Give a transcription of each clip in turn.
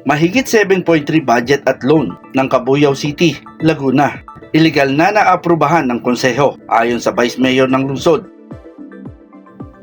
Mahigit 7.3 budget at loan ng Cabuyao City, Laguna. Iligal na naaprubahan ng konseho ayon sa Vice Mayor ng lungsod.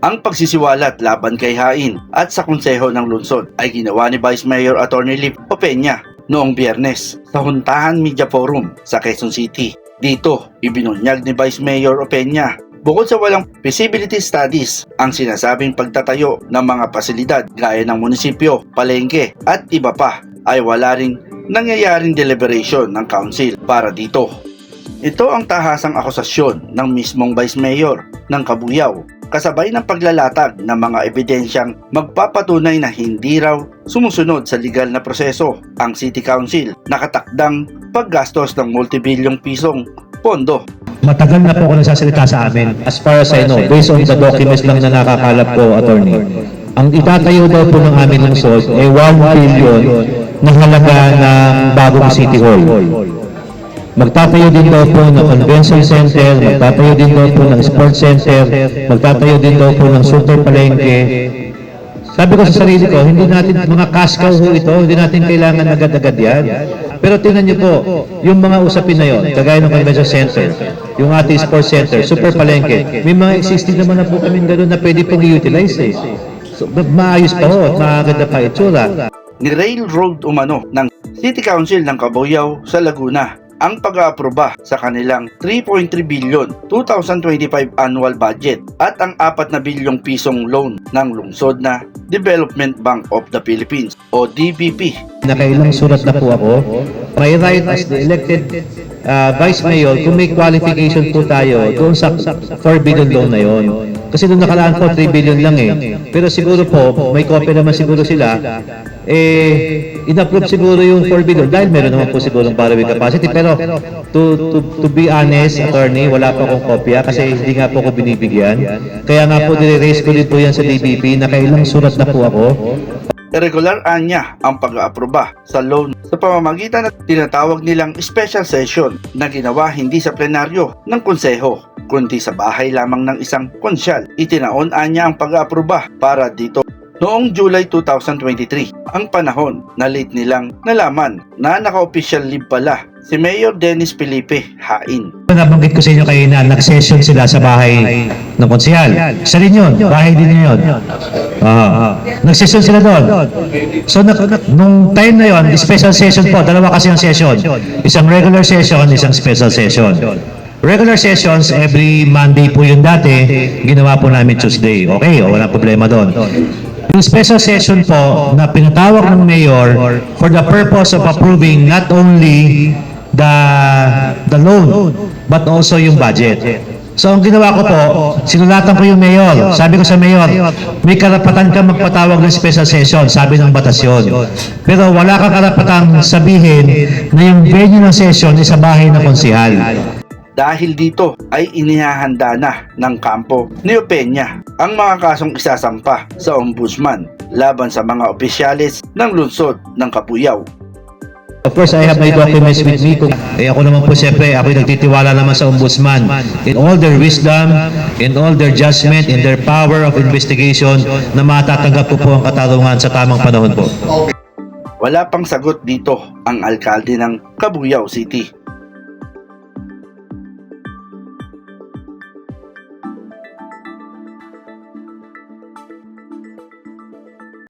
Ang pagsisiwalat laban kay Hain at sa konseho ng lungsod ay ginawa ni Vice Mayor Atty. Lip Opeña noong Biyernes sa Huntahan Media Forum sa Quezon City. Dito, ibinunyag ni Vice Mayor Opeña bukod sa walang feasibility studies ang sinasabing pagtatayo ng mga pasilidad gaya ng munisipyo, palengke at iba pa ay wala ring nangyayaring deliberation ng council para dito. Ito ang tahasang akusasyon ng mismong Vice Mayor ng Cabuyao kasabay ng paglalatag ng mga ebidensyang magpapatunay na hindi raw sumusunod sa legal na proseso ang City Council nakatakdang paggastos ng multibilyong pisong pondo. Matagal na po ako nagsasalita sa amin. As far as I know, based on the documents lang na nakakalap ko, attorney, ang itatayo daw po ng aming lungsod ay 1 billion na halaga ng bagong City Hall. Magtatayo din daw po ng convention center, magtatayo din daw po ng sports center, magtatayo din daw po ng super palengke. Sabi ko sa sarili ko, hindi natin, mga cash cow ito, hindi natin kailangan agad-agad yan. Pero tingnan niyo po, yung mga usapin na yon, kagaya ng convention center, yung ating sports center, super palengke, may mga existing naman na po kami gano'n na pwede pong i-utilize eh. So, maayos pa ho at makaganda pa itsura. Ni-railroad umano ng City Council ng Cabuyao sa Laguna ang pag-aaproba sa kanilang 3.3 billion 2025 annual budget at ang 4 na bilyong pisong loan ng lungsod na Development Bank of the Philippines o DBP. Nakailang surat na po ako. May right as the elected Vice Mayor kung may qualification po tayo doon sa 4 billion loan na yon. Kasi doon nakalaan po 3 billion lang eh. Pero siguro po, may copy naman siguro sila, in-approve siguro yung 4 billion dahil meron naman po siguro borrowing capacity. Pero to be honest, attorney, wala pa akong kopya kasi hindi nga po ako binibigyan. Kaya nga po nire-raise ko din po yan sa DBP, nakailang surat na po ako. Irregular anya ang pag-aaproba sa loan sa pamamagitan ng tinatawag nilang special session na ginawa hindi sa plenaryo ng konseho kundi sa bahay lamang ng isang konsyal. Itinaon anya ang pag-aaproba para dito. Noong July 2023, ang panahon na late nilang nalaman na naka-official leave pala si Mayor Dennis Felipe Hain. Nabanggit ko sa inyo kayo na nag-session sila sa bahay ng konsehal. Isa rin yun, bahay din yun. Nag-session sila doon. So nung time na yun, special session po, dalawa kasi ang session. Isang regular session, isang special session. Regular sessions, every Monday po yun dati, ginawa po namin Tuesday. Okay, wala problema doon. Yung special session po na pinatawag ng Mayor for the purpose of approving not only the loan, but also yung budget. So ang ginawa ko po, sinulatan ko yung Mayor. Sabi ko sa Mayor, may karapatan ka magpatawag ng special session, sabi ng batas yun. Pero wala kang karapatang sabihin na yung venue ng session ay sa bahay ng konsehal. Dahil dito ay inihahanda na ng kampo ni Opeña ang mga kasong isasampa sa ombudsman laban sa mga opisyalis ng lungsod ng Cabuyao. Of course, I have my documents with me. Ako naman po siyempre, ako'y nagtitiwala naman sa ombudsman in all their wisdom, in all their judgment, in their power of investigation na matatanggap ko po ang katarungan sa tamang panahon po. Wala pang sagot dito ang alkalde ng Cabuyao City